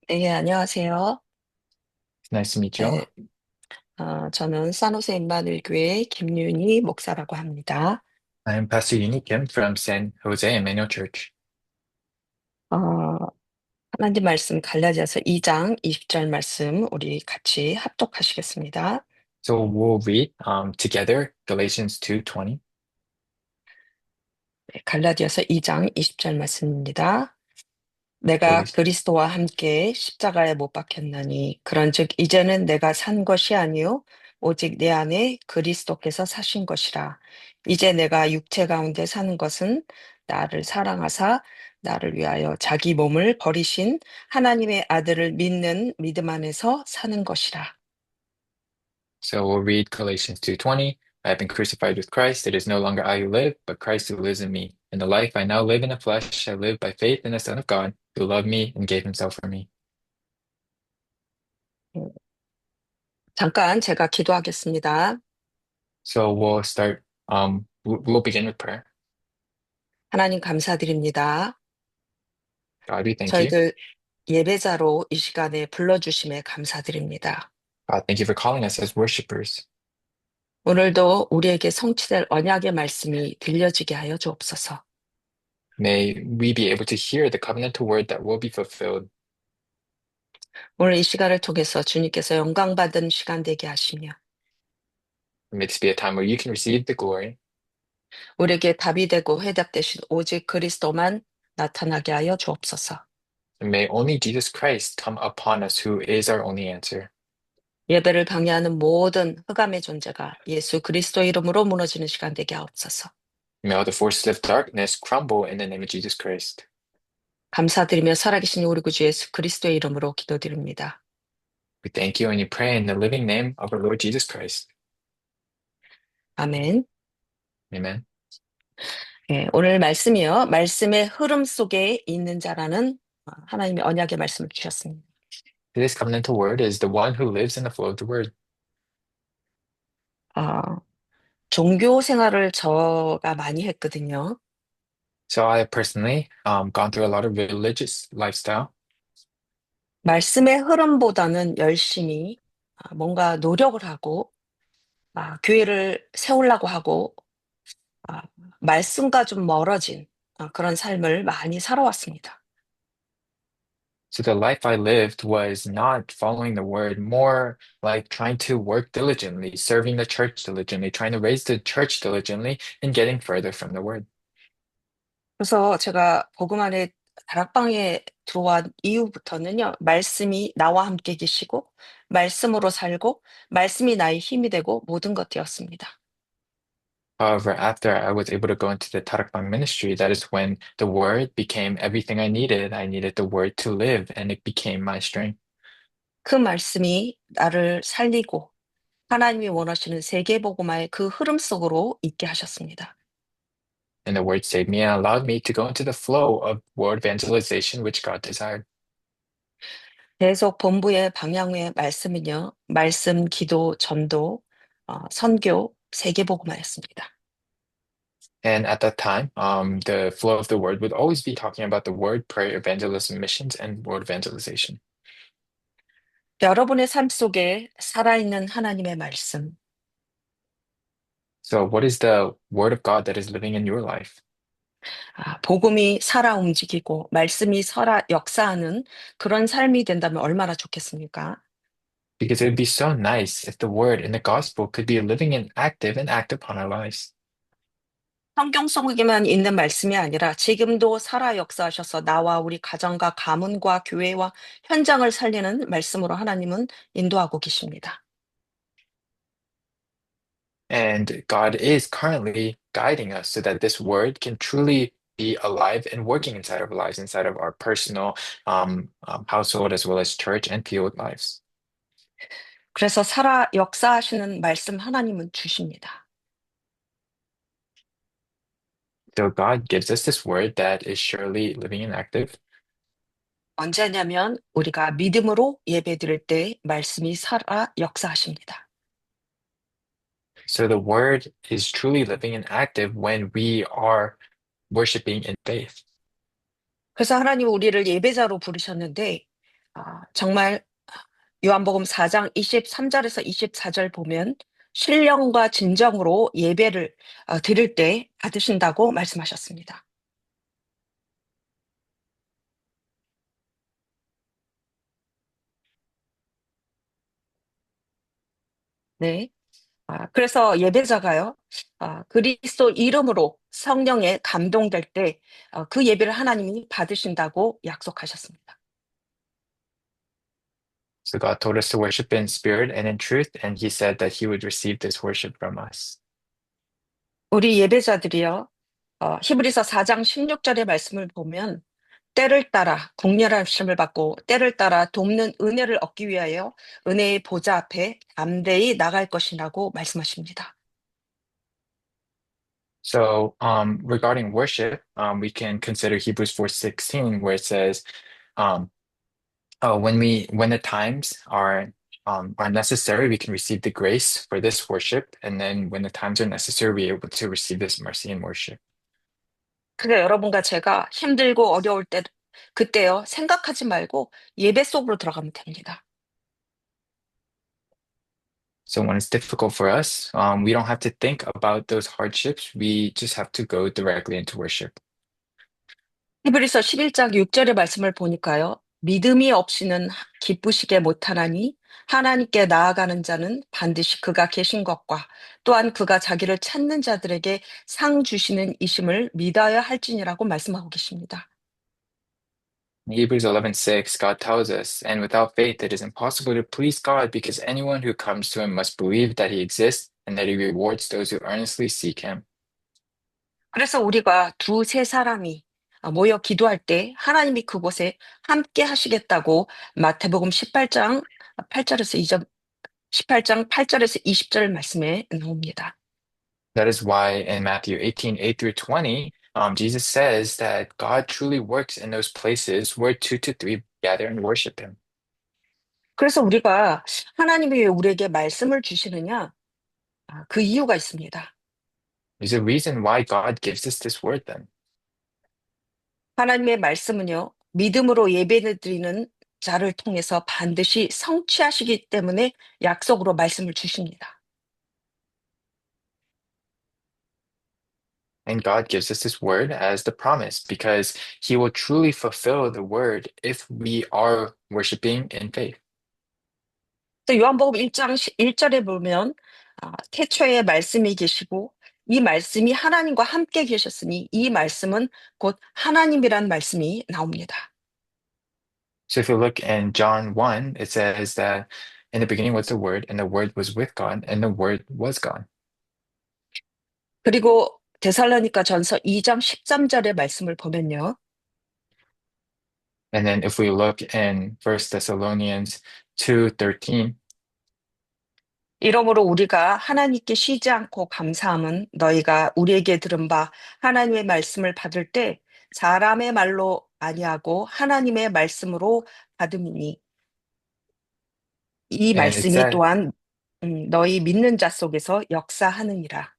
네, 안녕하세요. Nice to meet you. 네, 저는 산호세 임마누엘 교회 김윤희 목사라고 합니다. I'm Pastor Uni Kim from San Jose Emmanuel Church. 어, 하나님 말씀 갈라디아서 2장 20절 말씀 우리 같이 합독하시겠습니다. So we'll read together Galatians 2:20. 네, 갈라디아서 2장 20절 말씀입니다. 내가 Galatians. 그리스도와 함께 십자가에 못 박혔나니 그런즉 이제는 내가 산 것이 아니요 오직 내 안에 그리스도께서 사신 것이라. 이제 내가 육체 가운데 사는 것은 나를 사랑하사 나를 위하여 자기 몸을 버리신 하나님의 아들을 믿는 믿음 안에서 사는 것이라. So we'll read Galatians 2:20. I have been crucified with Christ. It is no longer I who live, but Christ who lives in me. In the life I now live in the flesh, I live by faith in the Son of God, who loved me and gave himself for me. 음, 잠깐 제가 기도하겠습니다. So we'll begin with prayer. 하나님 감사드립니다. God, we thank you. 저희들 예배자로 이 시간에 불러주심에 감사드립니다. God, thank you for calling us as worshipers. 오늘도 우리에게 성취될 언약의 말씀이 들려지게 하여 주옵소서. May we be able to hear the covenantal word that will be fulfilled. 오늘 이 시간을 통해서 주님께서 영광 받은 시간 되게 하시며 May this be a time where you can receive the glory. 우리에게 답이 되고 해답 되신 오직 그리스도만 나타나게 하여 주옵소서. And may only Jesus Christ come upon us, who is our only answer. 예배를 방해하는 모든 흑암의 존재가 예수 그리스도 이름으로 무너지는 시간 되게 하옵소서. May all the forces of darkness crumble in the name of Jesus Christ. 감사드리며 살아계신 우리 구주 예수 그리스도의 이름으로 기도드립니다. We thank you and you pray in the living name of our Lord Jesus Christ. 아멘. Amen. 예, 오늘 말씀이요. 말씀의 흐름 속에 있는 자라는 하나님의 언약의 말씀을 주셨습니다. This covenantal word is the one who lives in the flow of the word. 어, 종교 생활을 저가 많이 했거든요. So I have personally gone through a lot of religious lifestyle. 말씀의 흐름보다는 열심히 뭔가 노력을 하고 교회를 세우려고 하고 아, 말씀과 좀 멀어진 그런 삶을 많이 살아왔습니다. So the life I lived was not following the word, more like trying to work diligently, serving the church diligently, trying to raise the church diligently, and getting further from the word. 그래서 제가 복음 안에 다락방에 들어온 이후부터는요, 말씀이 나와 함께 계시고, 말씀으로 살고, 말씀이 나의 힘이 되고, 모든 것 되었습니다. However, after I was able to go into the Tarakbang ministry, that is when the word became everything I needed. I needed the word to live, and it became my strength. 그 말씀이 나를 살리고, 하나님이 원하시는 세계복음화의 그 흐름 속으로 있게 하셨습니다. And the word saved me and allowed me to go into the flow of world evangelization, which God desired. 계속 본부의 방향의 말씀은요, 말씀, 기도, 전도, 선교, 세계복음화였습니다. And at that time, the flow of the word would always be talking about the word, prayer, evangelism, missions, and world evangelization. 여러분의 삶 속에 살아있는 하나님의 말씀, So, what is the word of God that is living in your life? 복음이 살아 움직이고 말씀이 살아 역사하는 그런 삶이 된다면 얼마나 좋겠습니까? Because it would be so nice if the word in the gospel could be living and act upon our lives. 성경 속에만 있는 말씀이 아니라 지금도 살아 역사하셔서 나와 우리 가정과 가문과 교회와 현장을 살리는 말씀으로 하나님은 인도하고 계십니다. And God is currently guiding us so that this word can truly be alive and working inside of our lives, inside of our personal household, as well as church and field lives. 그래서 살아 역사하시는 말씀 하나님은 주십니다. So God gives us this word that is surely living and active. 언제냐면 우리가 믿음으로 예배드릴 때 말씀이 살아 역사하십니다. So the word is truly living and active when we are worshiping in faith. 그래서 하나님 우리를 예배자로 부르셨는데 정말 요한복음 4장 23절에서 24절 보면 신령과 진정으로 예배를 드릴 때 받으신다고 말씀하셨습니다. 네. 그래서 예배자가요, 그리스도 이름으로 성령에 감동될 때, 그 예배를 하나님이 받으신다고 약속하셨습니다. So God told us to worship in spirit and in truth, and He said that He would receive this worship from us. 우리 예배자들이요, 히브리서 4장 16절의 말씀을 보면, 때를 따라 국률하심을 받고, 때를 따라 돕는 은혜를 얻기 위하여 은혜의 보좌 앞에 담대히 나갈 것이라고 말씀하십니다. So, regarding worship, we can consider Hebrews 4:16, where it says, um, when the times are necessary, we can receive the grace for this worship, and then when the times are necessary, we're able to receive this mercy and worship. 그래, 여러분과 제가 힘들고 어려울 때, 그때요, 생각하지 말고 예배 속으로 들어가면 됩니다. So when it's difficult for us, we don't have to think about those hardships. We just have to go directly into worship. 히브리서 11장 6절의 말씀을 보니까요. 믿음이 없이는 기쁘시게 못하나니 하나님께 나아가는 자는 반드시 그가 계신 것과 또한 그가 자기를 찾는 자들에게 상 주시는 이심을 믿어야 할지니라고 말씀하고 계십니다. In Hebrews 11:6, God tells us, and without faith it is impossible to please God because anyone who comes to him must believe that he exists and that he rewards those who earnestly seek him. 그래서 우리가 두세 사람이 모여 기도할 때 하나님이 그곳에 함께 하시겠다고 마태복음 18장 8절에서 2절, 18장 8절에서 20절 말씀에 나옵니다. That is why in Matthew 18:8 through 20, Jesus says that God truly works in those places where two to three gather and worship him. 그래서 우리가 하나님이 왜 우리에게 말씀을 주시느냐? 그 이유가 있습니다. There's a reason why God gives us this word then. 하나님의 말씀은요, 믿음으로 예배드리는 자를 통해서 반드시 성취하시기 때문에 약속으로 말씀을 주십니다. And God gives us this word as the promise because he will truly fulfill the word if we are worshiping in faith. 또 요한복음 1장 1절에 보면 태초에 말씀이 계시고 이 말씀이 하나님과 함께 계셨으니 이 말씀은 곧 하나님이란 말씀이 나옵니다. So if you look in John 1, it says that in the beginning was the word, and the word was with God, and the word was God. 그리고 데살로니가 전서 2장 13절의 말씀을 보면요. And then if we look in First Thessalonians 2:13, 이러므로 우리가 하나님께 쉬지 않고 감사함은 너희가 우리에게 들은 바 하나님의 말씀을 받을 때 사람의 말로 아니하고 하나님의 말씀으로 받음이니 이 and it 말씀이 says, 또한 너희 믿는 자 속에서 역사하느니라.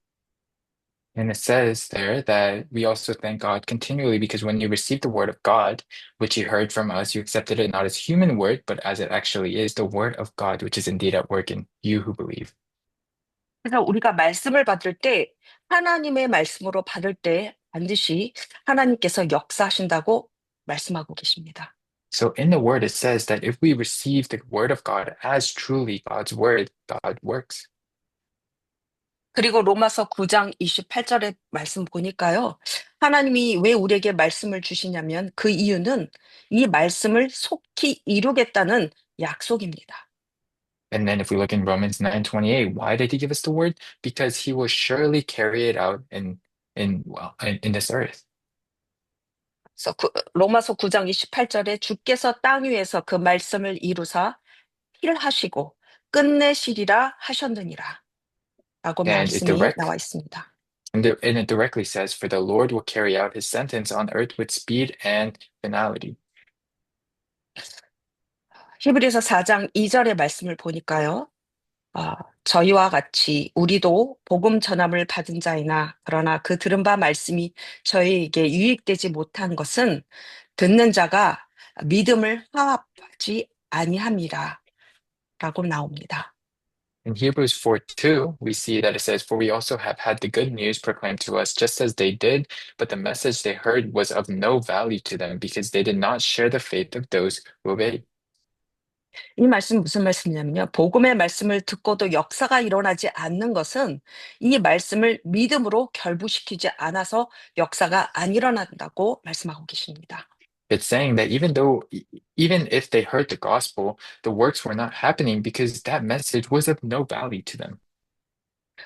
and it says there that we also thank God continually because when you received the word of God, which you heard from us, you accepted it not as human word, but as it actually is, the word of God, which is indeed at work in you who believe. 그래서 우리가 말씀을 받을 때 하나님의 말씀으로 받을 때 반드시 하나님께서 역사하신다고 말씀하고 계십니다. So in the word, it says that if we receive the word of God as truly God's word, God works. 그리고 로마서 9장 28절의 말씀 보니까요. 하나님이 왜 우리에게 말씀을 주시냐면 그 이유는 이 말씀을 속히 이루겠다는 약속입니다. And then if we look in Romans 9:28, why did he give us the word? Because he will surely carry it out in this earth. 그래서 로마서 9장 28절에 주께서 땅 위에서 그 말씀을 이루사 필하시고 끝내시리라 하셨느니라 라고 And it 말씀이 direct 나와 있습니다. and it directly says, "For the Lord will carry out his sentence on earth with speed and finality." 히브리서 4장 2절의 말씀을 보니까요. 저희와 같이 우리도 복음 전함을 받은 자이나 그러나 그 들은 바 말씀이 저희에게 유익되지 못한 것은 듣는 자가 믿음을 받지 아니함이라 라고 나옵니다. In Hebrews 4:2, we see that it says, "For we also have had the good news proclaimed to us just as they did, but the message they heard was of no value to them because they did not share the faith of those who obeyed." 이 말씀은 무슨 말씀이냐면요. 복음의 말씀을 듣고도 역사가 일어나지 않는 것은 이 말씀을 믿음으로 결부시키지 않아서 역사가 안 일어난다고 말씀하고 계십니다. It's saying that even if they heard the gospel, the works were not happening because that message was of no value to them.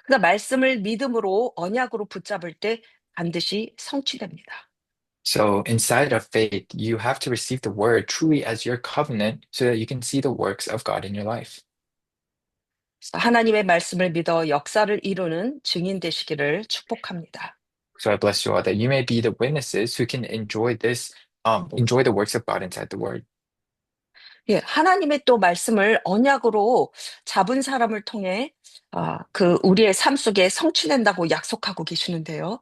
그러니까 말씀을 믿음으로 언약으로 붙잡을 때 반드시 성취됩니다. So inside of faith, you have to receive the word truly as your covenant so that you can see the works of God in your life. 그래서 하나님의 말씀을 믿어 역사를 이루는 증인 되시기를 축복합니다. So I bless you all that you may be the witnesses who can enjoy the works of God inside the word. 예, 하나님의 또 말씀을 언약으로 잡은 사람을 통해 그 우리의 삶 속에 성취된다고 약속하고 계시는데요.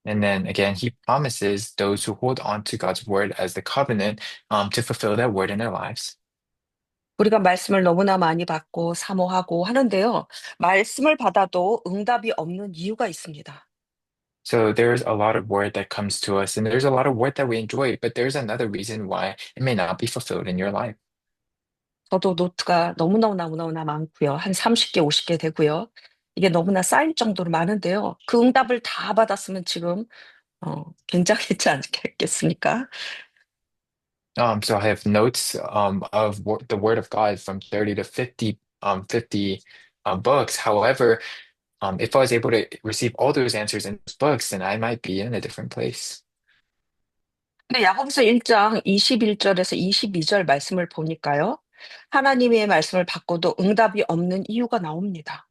And then again, he promises those who hold on to God's word as the covenant to fulfill that word in their lives. 우리가 말씀을 너무나 많이 받고 사모하고 하는데요. 말씀을 받아도 응답이 없는 이유가 있습니다. So there's a lot of word that comes to us, and there's a lot of word that we enjoy, but there's another reason why it may not be fulfilled in your life. 저도 노트가 너무너무너무너무나 많고요. 한 30개, 50개 되고요. 이게 너무나 쌓일 정도로 많은데요. 그 응답을 다 받았으면 지금 굉장했지 않겠습니까? So I have notes of the word of God from 30 to 50 books. However, if I was able to receive all those answers in those books, then I might be in a different place. 근데 야고보서 1장 21절에서 22절 말씀을 보니까요. 하나님의 말씀을 받고도 응답이 없는 이유가 나옵니다.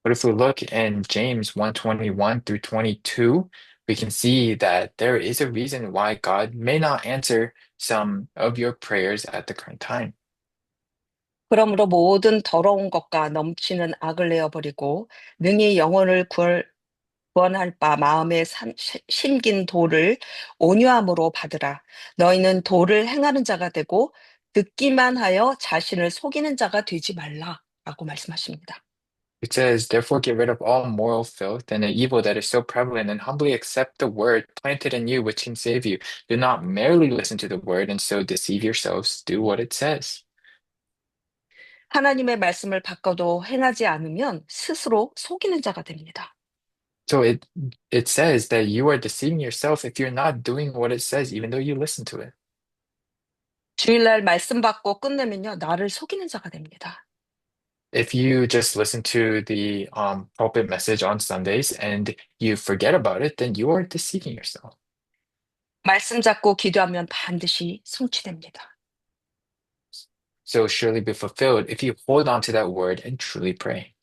But if we look in James 1:21 through 22, we can see that there is a reason why God may not answer some of your prayers at the current time. 그러므로 모든 더러운 것과 넘치는 악을 내어버리고 능히 영혼을 구원할 바 마음에 심긴 도를 온유함으로 받으라. 너희는 도를 행하는 자가 되고 듣기만 하여 자신을 속이는 자가 되지 말라라고 말씀하십니다. It says, "Therefore get rid of all moral filth and the evil that is so prevalent, and humbly accept the word planted in you, which can save you. Do not merely listen to the word and so deceive yourselves. Do what it says." 하나님의 말씀을 바꿔도 행하지 않으면 스스로 속이는 자가 됩니다. So it says that you are deceiving yourself if you're not doing what it says, even though you listen to it. 주일날 말씀 받고 끝내면요, 나를 속이는 자가 됩니다. If you just listen to the pulpit message on Sundays and you forget about it, then you are deceiving yourself. 말씀 잡고 기도하면 반드시 성취됩니다. So surely be fulfilled if you hold on to that word and truly pray.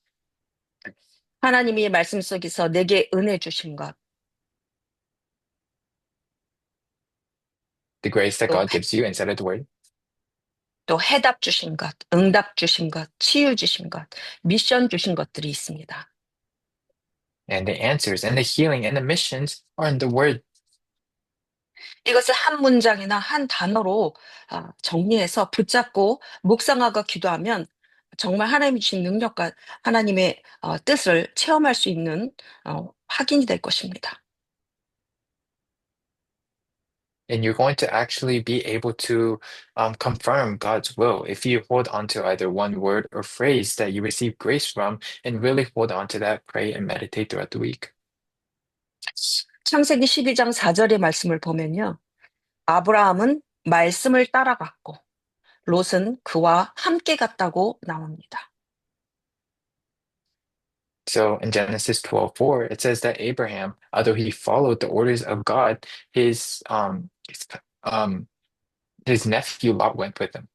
하나님이 말씀 속에서 내게 은혜 주신 것, The grace that 또, God gives you inside of the word, 또 해답 주신 것, 응답 주신 것, 치유 주신 것, 미션 주신 것들이 있습니다. and the answers and the healing and the missions are in the word. 이것을 한 문장이나 한 단어로 정리해서 붙잡고 묵상하고 기도하면 정말 하나님이 주신 능력과 하나님의 뜻을 체험할 수 있는 확인이 될 것입니다. And you're going to actually be able to confirm God's will if you hold on to either one word or phrase that you receive grace from and really hold on to that, pray and meditate throughout the week. 창세기 12장 4절의 말씀을 보면요. 아브라함은 말씀을 따라갔고 롯은 그와 함께 갔다고 나옵니다. So in Genesis 12:4, it says that Abraham, although he followed the orders of God, um, his nephew Lot went with him.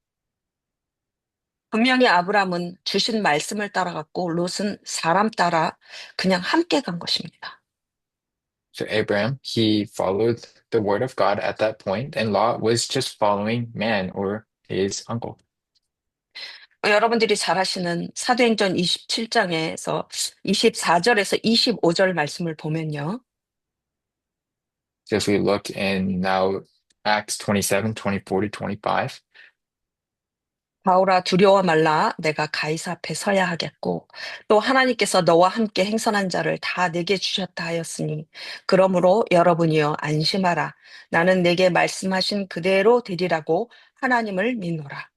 분명히 아브라함은 주신 말씀을 따라갔고 롯은 사람 따라 그냥 함께 간 것입니다. So Abraham, he followed the word of God at that point, and Lot was just following man or his uncle. 여러분들이 잘 아시는 사도행전 27장에서 24절에서 25절 말씀을 보면요. So if we look in now Acts 27:24 to 25, 바울아 두려워 말라 내가 가이사 앞에 서야 하겠고 또 하나님께서 너와 함께 행선한 자를 다 내게 주셨다 하였으니 그러므로 여러분이여 안심하라 나는 내게 말씀하신 그대로 되리라고 하나님을 믿노라.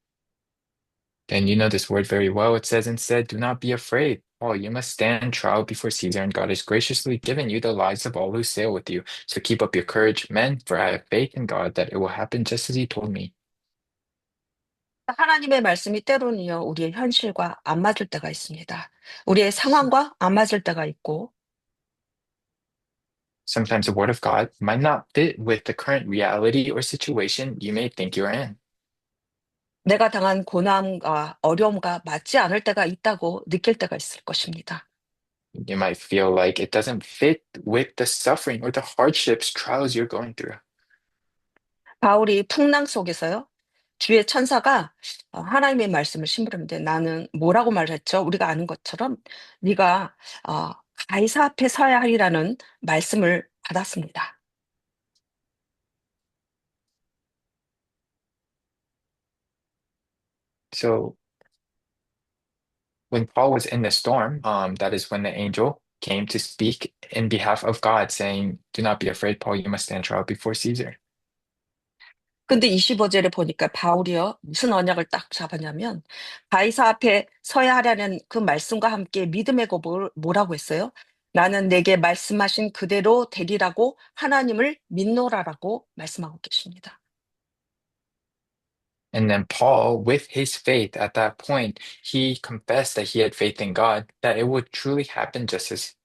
And you know this word very well. It says instead, do not be afraid. Paul, you must stand trial before Caesar, and God has graciously given you the lives of all who sail with you. So keep up your courage, men, for I have faith in God that it will happen just as he told me. 하나님의 말씀이 때로는요 우리의 현실과 안 맞을 때가 있습니다. 우리의 상황과 안 맞을 때가 있고 Sometimes the word of God might not fit with the current reality or situation you may think you're in. 내가 당한 고난과 어려움과 맞지 않을 때가 있다고 느낄 때가 있을 것입니다. You might feel like it doesn't fit with the suffering or the hardships, trials you're going through. 바울이 풍랑 속에서요. 주의 천사가 하나님의 말씀을 심부름인데 나는 뭐라고 말했죠? 우리가 아는 것처럼 네가 어, 가이사 앞에 서야 하리라는 말씀을 받았습니다. So when Paul was in the storm, that is when the angel came to speak in behalf of God, saying, do not be afraid, Paul, you must stand trial before Caesar. 근데 25절에 보니까 바울이요. 무슨 언약을 딱 잡았냐면 가이사 앞에 서야 하라는 그 말씀과 함께 믿음의 고백을 뭐라고 했어요? 나는 내게 말씀하신 그대로 되리라고 하나님을 믿노라라고 말씀하고 계십니다. And then Paul, with his faith at that point, he confessed that he had faith in God, that it would truly happen just as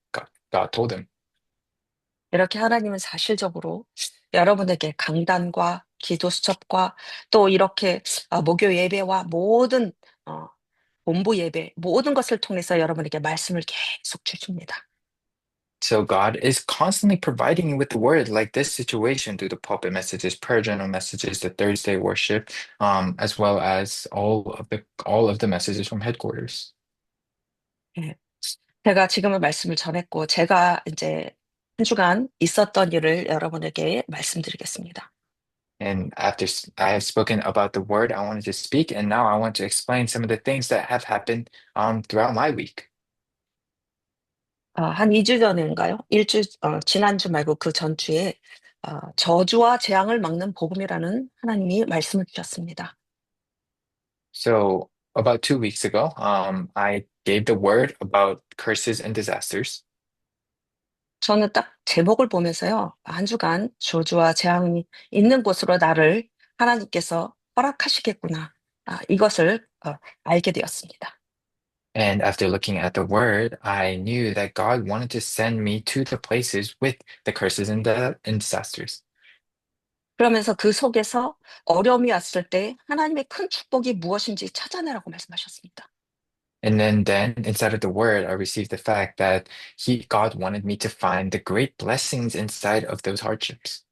God told him. 이렇게 하나님은 사실적으로 여러분에게 강단과 기도 수첩과 또 이렇게 목요 예배와 모든 어, 본부 예배 모든 것을 통해서 여러분에게 말씀을 계속 주십니다. So God is constantly providing you with the word, like this situation through the pulpit messages, prayer journal messages, the Thursday worship, as well as all of the messages from headquarters. 예. 제가 지금은 말씀을 전했고 제가 이제 한 주간 있었던 일을 여러분에게 말씀드리겠습니다. And after I have spoken about the word I wanted to speak, and now I want to explain some of the things that have happened throughout my week. 한 2주 전인가요? 지난주 말고 그 전주에 저주와 재앙을 막는 복음이라는 하나님이 말씀을 주셨습니다. So about 2 weeks ago, I gave the word about curses and disasters. 저는 딱 제목을 보면서요. 한 주간 저주와 재앙이 있는 곳으로 나를 하나님께서 허락하시겠구나. 이것을 알게 되었습니다. And after looking at the word, I knew that God wanted to send me to the places with the curses and disasters. 그러면서 그 속에서 어려움이 왔을 때 하나님의 큰 축복이 무엇인지 찾아내라고 말씀하셨습니다. And then inside of the word, I received the fact that God wanted me to find the great blessings inside of those hardships.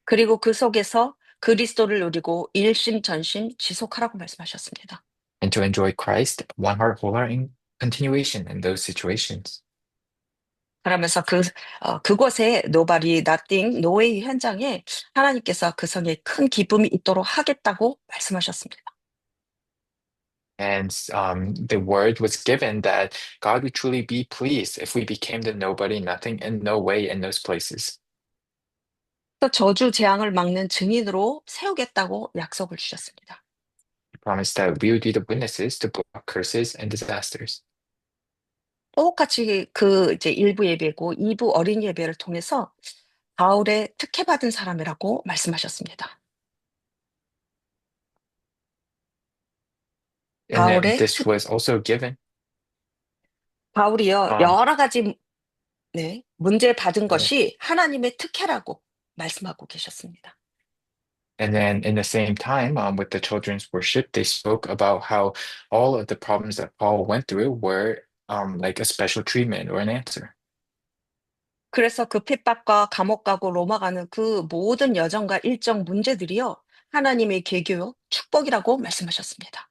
그리고 그 속에서 그리스도를 누리고 일심전심 지속하라고 말씀하셨습니다. And to enjoy Christ, one heart, whole heart, in continuation in those situations. 그러면서 그곳에 nobody, nothing, no way 현장에 하나님께서 그 성에 큰 기쁨이 있도록 하겠다고 말씀하셨습니다. And the word was given that God would truly be pleased if we became the nobody, nothing, and no way in those places. 또 저주 재앙을 막는 증인으로 세우겠다고 약속을 주셨습니다. He promised that we would be the witnesses to block curses and disasters. 똑같이 이제 일부 예배고 2부 어린 예배를 통해서 바울의 특혜받은 사람이라고 말씀하셨습니다. And then 바울의 this was also given. 바울이요, Um, 여러 가지, 네, 문제 받은 uh, 것이 하나님의 특혜라고 말씀하고 계셨습니다. and then in the same time, with the children's worship, they spoke about how all of the problems that Paul went through were like a special treatment or an answer. 그래서 그 핍박과 감옥 가고 로마 가는 그 모든 여정과 일정 문제들이요, 하나님의 계교요, 축복이라고 말씀하셨습니다.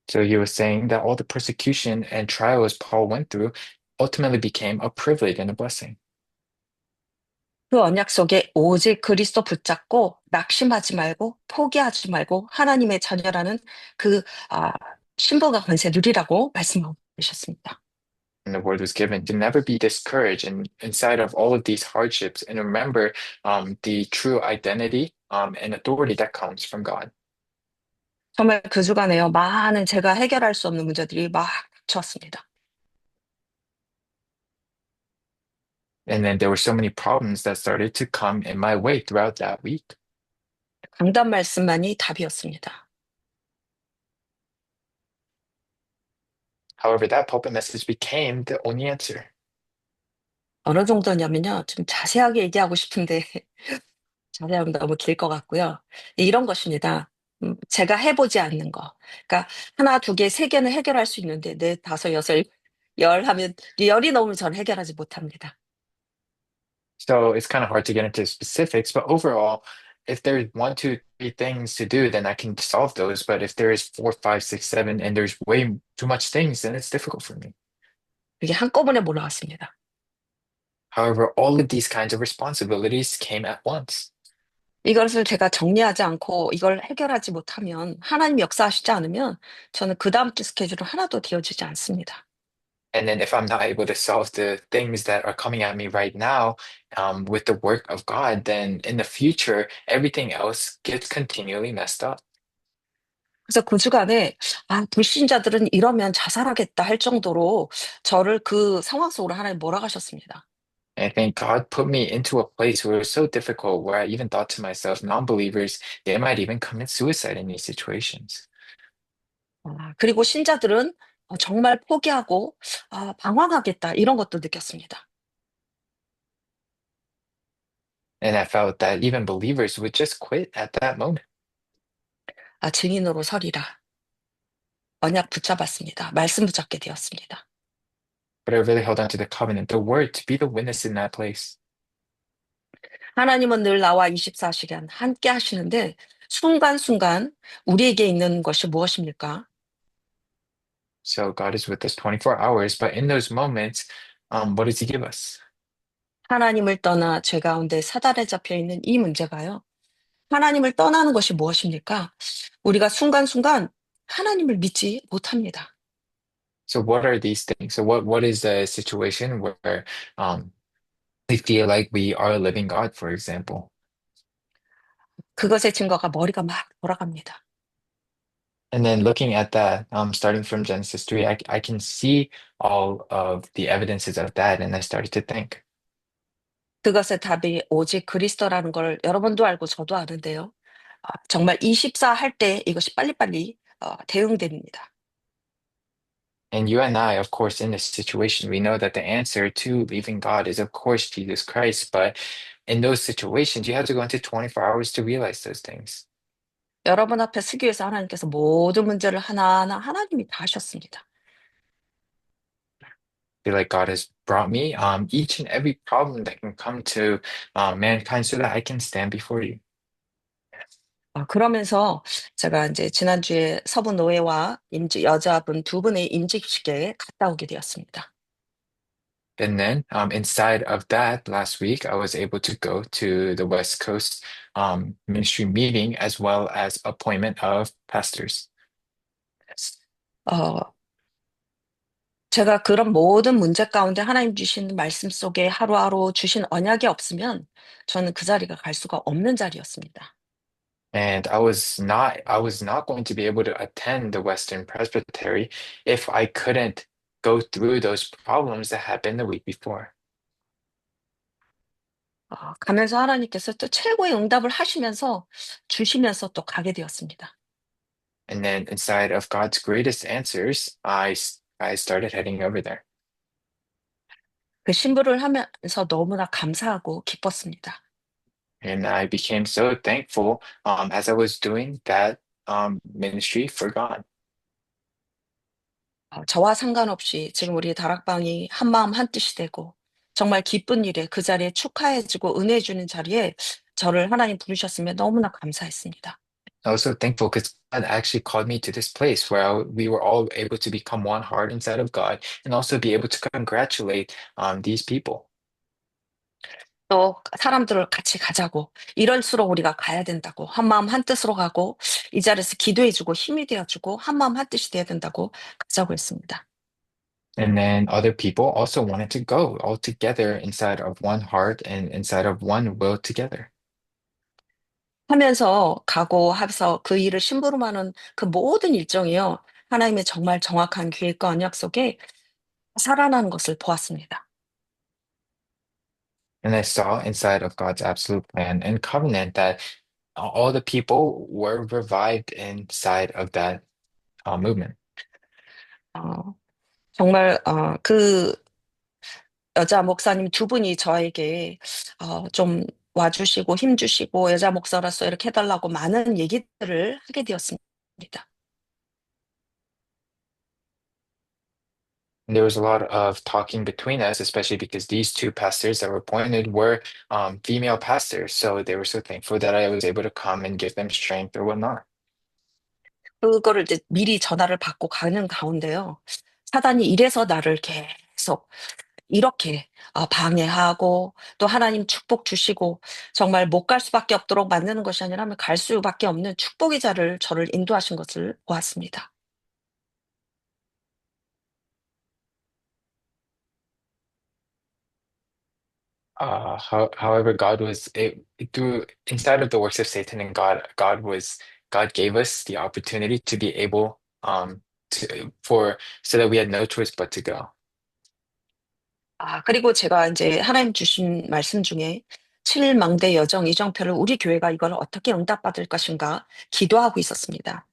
So he was saying that all the persecution and trials Paul went through ultimately became a privilege and a blessing. 그 언약 속에 오직 그리스도 붙잡고 낙심하지 말고 포기하지 말고 하나님의 자녀라는 그 아, 신분과 권세 누리라고 말씀하고 계셨습니다. And the word was given to never be discouraged inside of all of these hardships and remember the true identity and authority that comes from God. 정말 그 주간에요. 많은 제가 해결할 수 없는 문제들이 막 닥쳤습니다. And then there were so many problems that started to come in my way throughout that week. 강단 말씀만이 답이었습니다. However, that pulpit message became the only answer. 어느 정도냐면요. 좀 자세하게 얘기하고 싶은데 자세하면 너무 길 것 같고요. 이런 것입니다. 제가 해 보지 않는 거. 그러니까 하나, 두 개, 세 개는 해결할 수 있는데 넷, 다섯, 여섯, 열 하면 열이 넘으면 저는 해결하지 못합니다. So it's kind of hard to get into specifics, but overall, if there's one, two, three things to do, then I can solve those. But if there is four, five, six, seven, and there's way too much things, then it's difficult for me. 이게 한꺼번에 몰아왔습니다. However, all of these kinds of responsibilities came at once. 이것을 제가 정리하지 않고 이걸 해결하지 못하면 하나님 역사하시지 않으면 저는 그다음 주 스케줄은 하나도 되어지지 않습니다. And then if I'm not able to solve the things that are coming at me right now, with the work of God, then in the future, everything else gets continually messed up. 그래서 그 주간에 불신자들은 이러면 자살하겠다 할 정도로 저를 그 상황 속으로 하나님 몰아가셨습니다. And I think God put me into a place where it was so difficult, where I even thought to myself, non-believers, they might even commit suicide in these situations. 그리고 신자들은 정말 포기하고 방황하겠다 이런 것도 느꼈습니다. And I felt that even believers would just quit at that moment. 증인으로 서리라. 언약 붙잡았습니다. 말씀 붙잡게 되었습니다. But I really held on to the covenant, the word, to be the witness in that place. 하나님은 늘 나와 24시간 함께 하시는데 순간순간 우리에게 있는 것이 무엇입니까? So God is with us 24 hours, but in those moments, what does He give us? 하나님을 떠나 죄 가운데 사단에 잡혀 있는 이 문제가요. 하나님을 떠나는 것이 무엇입니까? 우리가 순간순간 하나님을 믿지 못합니다. So what are these things? So what is the situation where um, we feel like we are a living God, for example? 그것의 증거가 머리가 막 돌아갑니다. And then looking at that, starting from Genesis 3, I can see all of the evidences of that, and I started to think. 그것의 답이 오직 그리스도라는 걸 여러분도 알고 저도 아는데요. 정말 24 할 때 이것이 빨리빨리 대응됩니다. And you and I, of course, in this situation, we know that the answer to leaving God is, of course, Jesus Christ. But in those situations, you have to go into 24 hours to realize those things. 여러분 앞에 서기 위해서 하나님께서 모든 문제를 하나하나 하나님이 다 하셨습니다. I feel like God has brought me each and every problem that can come to mankind so that I can stand before you. 그러면서 제가 이제 지난주에 서부 노예와 여자분 두 분의 임직식에 갔다 오게 되었습니다. And then inside of that last week, I was able to go to the West Coast ministry meeting as well as appointment of pastors. 어, 제가 그런 모든 문제 가운데 하나님 주신 말씀 속에 하루하루 주신 언약이 없으면 저는 그 자리가 갈 수가 없는 자리였습니다. And I was not going to be able to attend the Western Presbytery if I couldn't go through those problems that happened the week before. 가면서 하나님께서 또 최고의 응답을 하시면서 주시면서 또 가게 되었습니다. And then inside of God's greatest answers, I started heading over there. 그 신부를 하면서 너무나 감사하고 기뻤습니다. And I became so thankful as I was doing that ministry for God. 저와 상관없이 지금 우리 다락방이 한마음 한뜻이 되고 정말 기쁜 일에 그 자리에 축하해 주고 은혜해 주는 자리에 저를 하나님 부르셨으며 너무나 감사했습니다. I was so thankful because God actually called me to this place where we were all able to become one heart inside of God and also be able to congratulate these people. 또 사람들을 같이 가자고, 이럴수록 우리가 가야 된다고, 한마음 한뜻으로 가고, 이 자리에서 기도해주고 힘이 되어주고, 한마음 한뜻이 돼야 된다고 가자고 했습니다. And then other people also wanted to go all together inside of one heart and inside of one will together. 하면서 가고 하면서 그 일을 심부름하는 그 모든 일정이요. 하나님의 정말 정확한 계획과 언약 속에 살아나는 것을 보았습니다. And I saw inside of God's absolute plan and covenant that all the people were revived inside of that movement. 어, 정말 그 여자 목사님 두 분이 저에게 좀 와주시고 힘주시고 여자 목사로서 이렇게 해달라고 많은 얘기들을 하게 되었습니다. And there was a lot of talking between us, especially because these two pastors that were appointed were female pastors. So they were so thankful that I was able to come and give them strength or whatnot. 그거를 이제 미리 전화를 받고 가는 가운데요. 사단이 이래서 나를 계속 이렇게 방해하고 또 하나님 축복 주시고 정말 못 갈 수밖에 없도록 만드는 것이 아니라 갈 수밖에 없는 축복의 자를 저를 인도하신 것을 보았습니다. However, through inside of the works of Satan and God gave us the opportunity to be able for so that we had no choice but to go. 그리고 제가 이제 하나님 주신 말씀 중에 칠망대 여정 이정표를 우리 교회가 이걸 어떻게 응답받을 것인가 기도하고 있었습니다.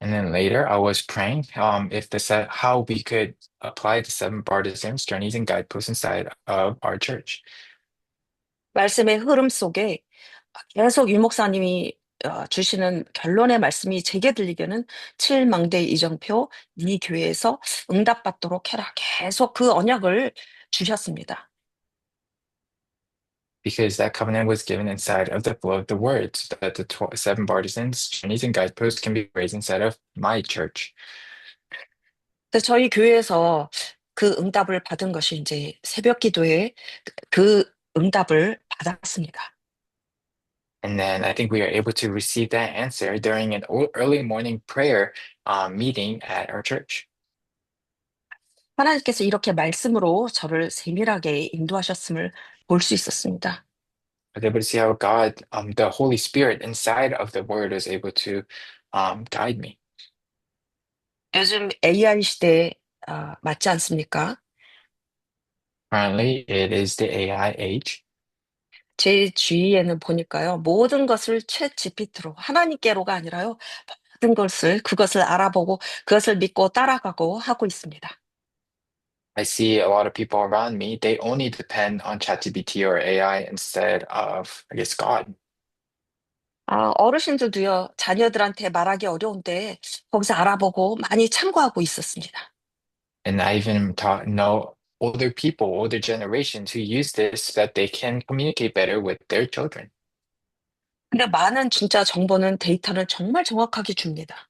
And then later, I was praying if the set how we could apply the seven partisans, journeys, and guideposts inside of our church. 말씀의 흐름 속에 계속 유 목사님이 주시는 결론의 말씀이 제게 들리기에는 칠망대 이정표 네 교회에서 응답받도록 해라. 계속 그 언약을 주셨습니다. Because that covenant was given inside of the flow of the word, so that the seven partisans, journeys, and guideposts can be raised inside of my church. 그래서 저희 교회에서 그 응답을 받은 것이 이제 새벽 기도에 그 응답을 받았습니다. And then I think we are able to receive that answer during an early morning prayer meeting at our church. 하나님께서 이렇게 말씀으로 저를 세밀하게 인도하셨음을 볼 수 있었습니다. I was able to see how God, the Holy Spirit inside of the Word, is able to guide me. 요즘 AI 시대에 맞지 않습니까? Currently, it is the AI age. 제 주위에는 보니까요, 모든 것을 챗 GPT로, 하나님께로가 아니라요, 모든 것을, 그것을 알아보고, 그것을 믿고 따라가고 하고 있습니다. I see a lot of people around me, they only depend on ChatGPT or AI instead of, I guess, God. 어르신들도요, 자녀들한테 말하기 어려운데, 거기서 알아보고 많이 참고하고 있었습니다. And I even know older people, older generations who use this so that they can communicate better with their children. 근데 많은 진짜 정보는 데이터를 정말 정확하게 줍니다.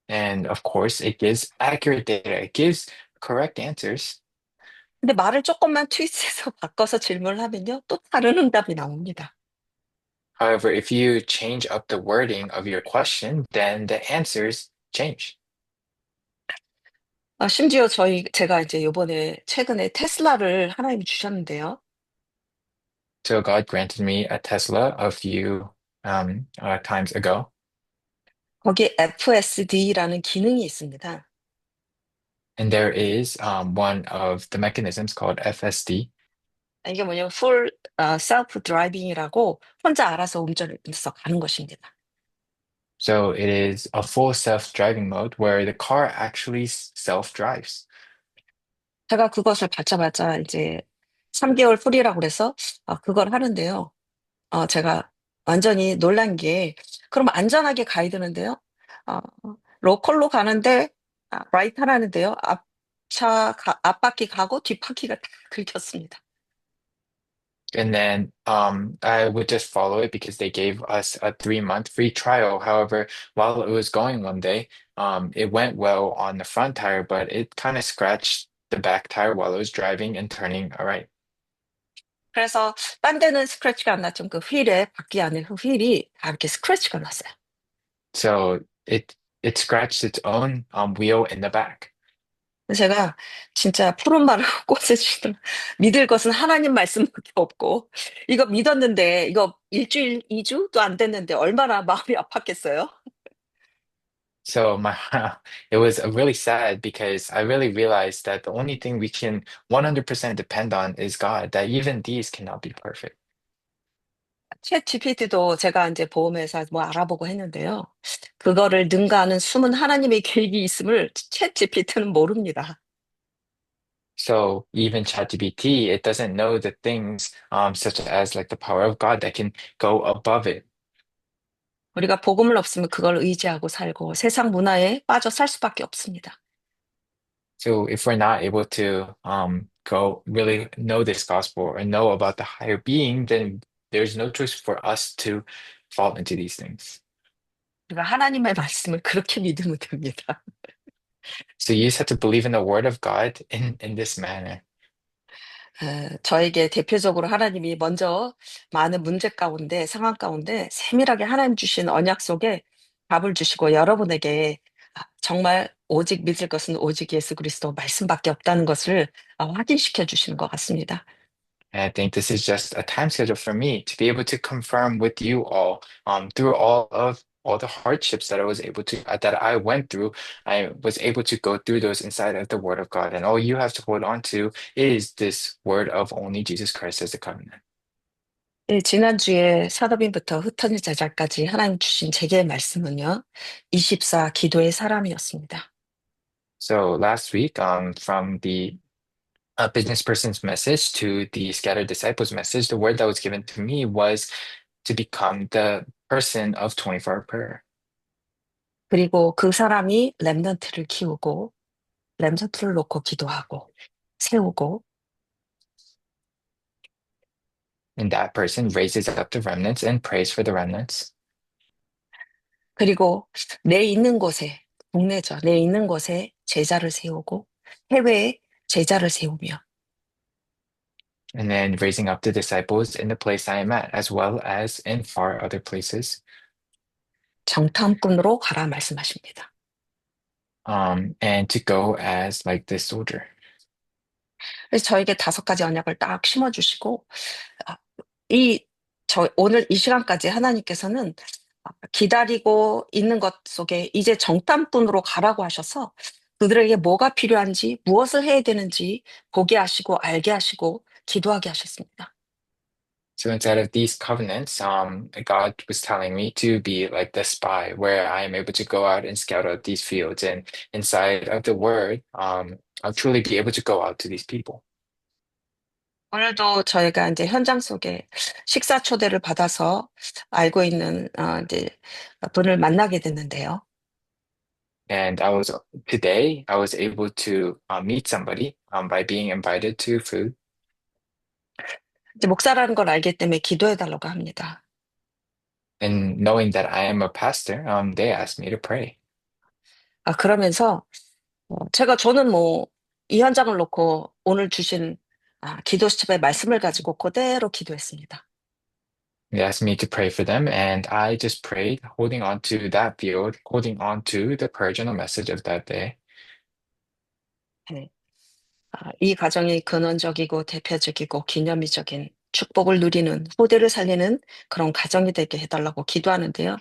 And of course, it gives accurate data. It gives correct answers. 근데 말을 조금만 트위스트해서 바꿔서 질문을 하면요, 또 다른 응답이 나옵니다. However, if you change up the wording of your question, then the answers change. 심지어 제가 이제 요번에 최근에 테슬라를 하나님이 주셨는데요. So God granted me a Tesla a few times ago. 거기에 FSD라는 기능이 있습니다. And there is one of the mechanisms called FSD. 이게 뭐냐면 Full Self Driving이라고 혼자 알아서 운전해서 가는 것입니다. So it is a full self-driving mode where the car actually self-drives. 제가 그것을 받자마자 이제 3개월 프리라고 그래서 그걸 하는데요. 제가 완전히 놀란 게 그럼 안전하게 가야 되는데요. 어, 로컬로 가는데 라이트 하라는데요. 앞바퀴 가고 뒷바퀴가 다 긁혔습니다. And then I would just follow it because they gave us a 3-month free trial. However, while it was going one day, it went well on the front tire, but it kind of scratched the back tire while I was driving and turning right. 그래서 딴 데는 스크래치가 안 났지만 그 휠에, 바퀴 안에 그 휠이 다 이렇게 스크래치가 났어요. So it scratched its own wheel in the back. 그래서 제가 진짜 푸른 말을 꽂아주시더라. 믿을 것은 하나님 말씀밖에 없고, 이거 믿었는데, 이거 일주일, 2주도 안 됐는데, 얼마나 마음이 아팠겠어요? So my it was really sad because I really realized that the only thing we can 100% depend on is God, that even these cannot be perfect. 챗 GPT도 제가 이제 보험회사 뭐 알아보고 했는데요. 그거를 능가하는 숨은 하나님의 계획이 있음을 챗 GPT는 모릅니다. So even ChatGPT, it doesn't know the things such as like the power of God that can go above it. 우리가 복음을 없으면 그걸 의지하고 살고 세상 문화에 빠져 살 수밖에 없습니다. So if we're not able to go really know this gospel or know about the higher being, then there's no choice for us to fall into these things. 우리가 하나님의 말씀을 그렇게 믿으면 됩니다. So you just have to believe in the word of God in this manner. 저에게 대표적으로 하나님이 먼저 많은 문제 가운데, 상황 가운데 세밀하게 하나님 주신 언약 속에 답을 주시고 여러분에게 정말 오직 믿을 것은 오직 예수 그리스도 말씀밖에 없다는 것을 확인시켜 주시는 것 같습니다. And I think this is just a time schedule for me to be able to confirm with you all through all the hardships that I was able to that I went through. I was able to go through those inside of the Word of God, and all you have to hold on to is this word of only Jesus Christ as the covenant. 예, 지난주에 사도빈부터 흩어진 제자까지 하나님 주신 제게 말씀은요. 24 기도의 사람이었습니다. So last week, from the business person's message to the scattered disciples message, the word that was given to me was to become the person of 24 prayer. 그리고 그 사람이 렘넌트를 키우고 렘넌트를 놓고 기도하고 세우고 And that person raises up the remnants and prays for the remnants. 그리고 내 있는 곳에 국내죠. 내 있는 곳에 제자를 세우고 해외에 제자를 세우며 And then raising up the disciples in the place I am at, as well as in far other places. 정탐꾼으로 가라 말씀하십니다. And to go as like this soldier. 그래서 저에게 5가지 언약을 딱 심어주시고 아, 오늘 이 시간까지 하나님께서는 기다리고 있는 것 속에 이제 정탐꾼으로 가라고 하셔서 그들에게 뭐가 필요한지 무엇을 해야 되는지 보게 하시고 알게 하시고 기도하게 하셨습니다. So inside of these covenants, God was telling me to be like the spy, where I am able to go out and scout out these fields. And inside of the word, I'll truly be able to go out to these people. 오늘도 저희가 이제 현장 속에 식사 초대를 받아서 알고 있는 이제 분을 만나게 됐는데요. And today, I was able to meet somebody by being invited to food. 이제 목사라는 걸 알기 때문에 기도해 달라고 합니다. And knowing that I am a pastor, they asked me to pray. 그러면서 저는 뭐 이 현장을 놓고 오늘 주신 기도 수첩의 말씀을 가지고 그대로 기도했습니다. They asked me to pray for them, and I just prayed, holding on to that field, holding on to the prayer journal message of that day. 네. 이 가정이 근원적이고 대표적이고 기념비적인 축복을 누리는 후대를 살리는 그런 가정이 되게 해달라고 기도하는데요.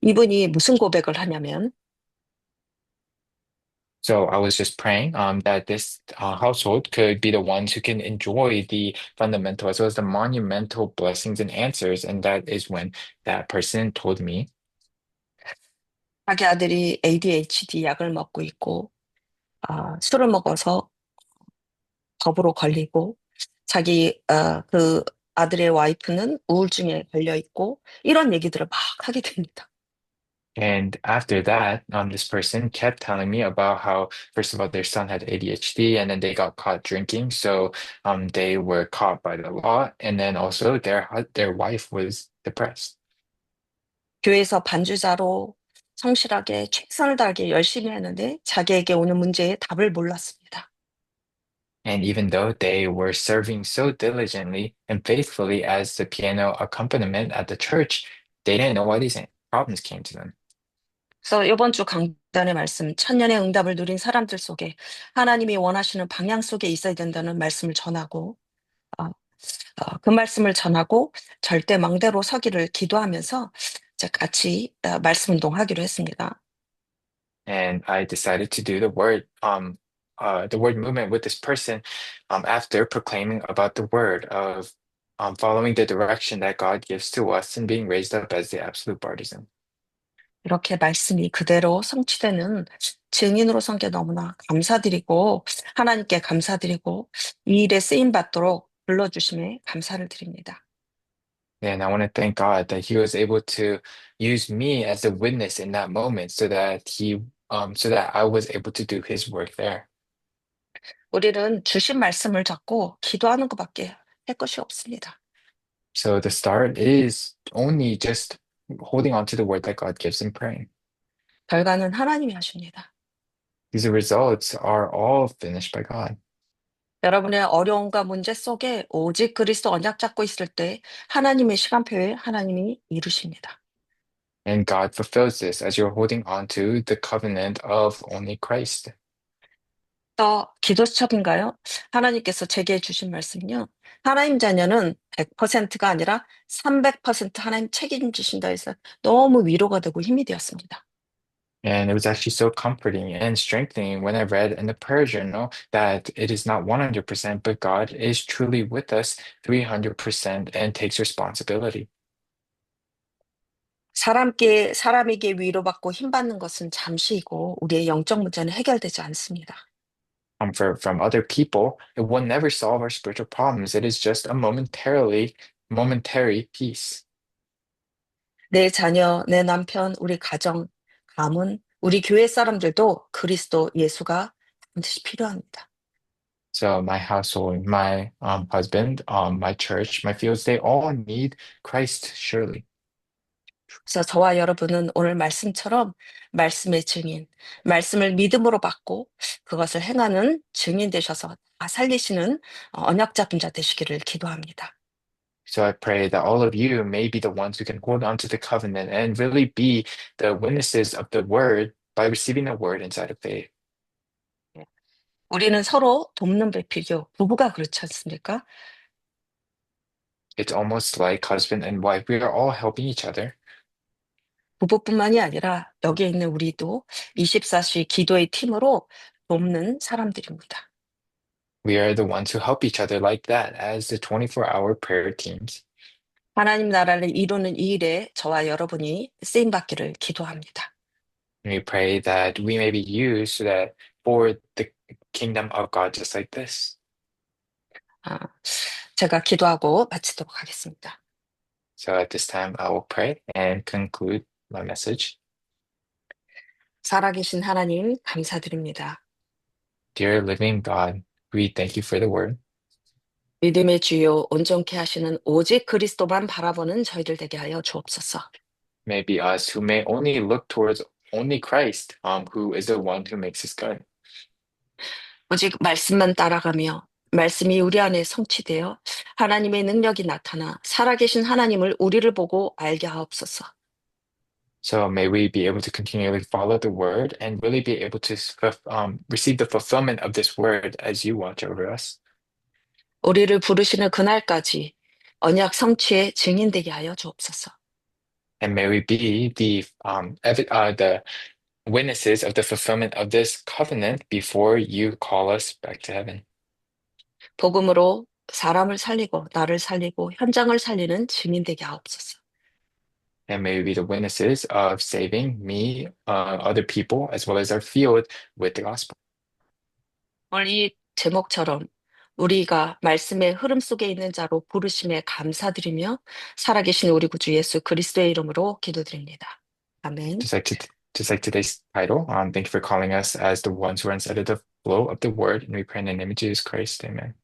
이분이 무슨 고백을 하냐면 So I was just praying that this household could be the ones who can enjoy the fundamental as well as the monumental blessings and answers. And that is when that person told me 자기 아들이 ADHD 약을 먹고 있고 술을 먹어서 겁으로 걸리고 그 아들의 와이프는 우울증에 걸려 있고 이런 얘기들을 막 하게 됩니다. And after that, this person kept telling me about how, first of all, their son had ADHD and then they got caught drinking. So they were caught by the law. And then also their wife was depressed. 교회에서 반주자로 성실하게 최선을 다하게 열심히 하는데 자기에게 오는 문제의 답을 몰랐습니다. And even though they were serving so diligently and faithfully as the piano accompaniment at the church, they didn't know why these problems came to them. 그래서 이번 주 강단의 말씀, 천년의 응답을 누린 사람들 속에 하나님이 원하시는 방향 속에 있어야 된다는 말씀을 전하고, 어, 그 말씀을 전하고 절대 망대로 서기를 기도하면서 이제 같이 말씀 운동하기로 했습니다. And I decided to do the word movement with this person after proclaiming about the word of following the direction that God gives to us and being raised up as the absolute partisan. 이렇게 말씀이 그대로 성취되는 증인으로 선 게 너무나 감사드리고 하나님께 감사드리고 이 일에 쓰임 받도록 불러주심에 감사를 드립니다. And I want to thank God that He was able to use me as a witness in that moment so that I was able to do His work there. 우리는 주신 말씀을 잡고 기도하는 것밖에 할 것이 없습니다. So the start is only just holding on to the word that God gives and praying. 결과는 하나님이 하십니다. These results are all finished by God. 여러분의 어려움과 문제 속에 오직 그리스도 언약 잡고 있을 때 하나님의 시간표에 하나님이 이루십니다. And God fulfills this as you're holding on to the covenant of only Christ. 또 기도 수첩인가요? 하나님께서 제게 주신 말씀은요. 하나님 자녀는 100%가 아니라 300% 하나님 책임지신다 해서 너무 위로가 되고 힘이 되었습니다. And it was actually so comforting and strengthening when I read in the prayer journal that it is not 100%, but God is truly with us 300% and takes responsibility. 사람에게 위로받고 힘받는 것은 잠시이고 우리의 영적 문제는 해결되지 않습니다. Comfort from other people, it will never solve our spiritual problems. It is just a momentary peace. 내 자녀, 내 남편, 우리 가정, 가문, 우리 교회 사람들도 그리스도 예수가 반드시 필요합니다. So my household, my husband, my church, my fields, they all need Christ surely. 그래서 저와 여러분은 오늘 말씀처럼 말씀의 증인, 말씀을 믿음으로 받고 그것을 행하는 증인 되셔서 다 살리시는 언약 잡은 자 되시기를 기도합니다. So I pray that all of you may be the ones who can hold on to the covenant and really be the witnesses of the word by receiving the word inside of faith. 우리는 서로 돕는 배필교, 부부가 그렇지 않습니까? It's almost like husband and wife. We are all helping each other. 부부뿐만이 아니라 여기에 있는 우리도 24시 기도의 팀으로 돕는 사람들입니다. We are the ones who help each other like that as the 24-hour prayer teams. 하나님 나라를 이루는 이 일에 저와 여러분이 쓰임 받기를 기도합니다. And we pray that we may be used so that for the kingdom of God just like this. 아, 제가 기도하고 마치도록 하겠습니다. So at this time, I will pray and conclude my message. 살아계신 하나님 감사드립니다. Dear living God, we thank you for the word. 믿음의 주요 온전케 하시는 오직 그리스도만 바라보는 저희들 되게 하여 주옵소서. May it be us who may only look towards only Christ, who is the one who makes us good. 오직 말씀만 따라가며 말씀이 우리 안에 성취되어 하나님의 능력이 나타나 살아계신 하나님을 우리를 보고 알게 하옵소서. So may we be able to continually follow the word and really be able to receive the fulfillment of this word as you watch over us. 우리를 부르시는 그날까지 언약 성취의 증인되게 하여 주옵소서. And may we be the witnesses of the fulfillment of this covenant before you call us back to heaven. 복음으로 사람을 살리고 나를 살리고 현장을 살리는 증인되게 하옵소서. And may we be the witnesses of saving me, other people, as well as our field with the gospel. 오늘 이 제목처럼 우리가 말씀의 흐름 속에 있는 자로 부르심에 감사드리며 살아계신 우리 구주 예수 그리스도의 이름으로 기도드립니다. 아멘. Just like today's title, thank you for calling us as the ones who are inside of the flow of the word, and we pray in the name of Jesus Christ. Amen.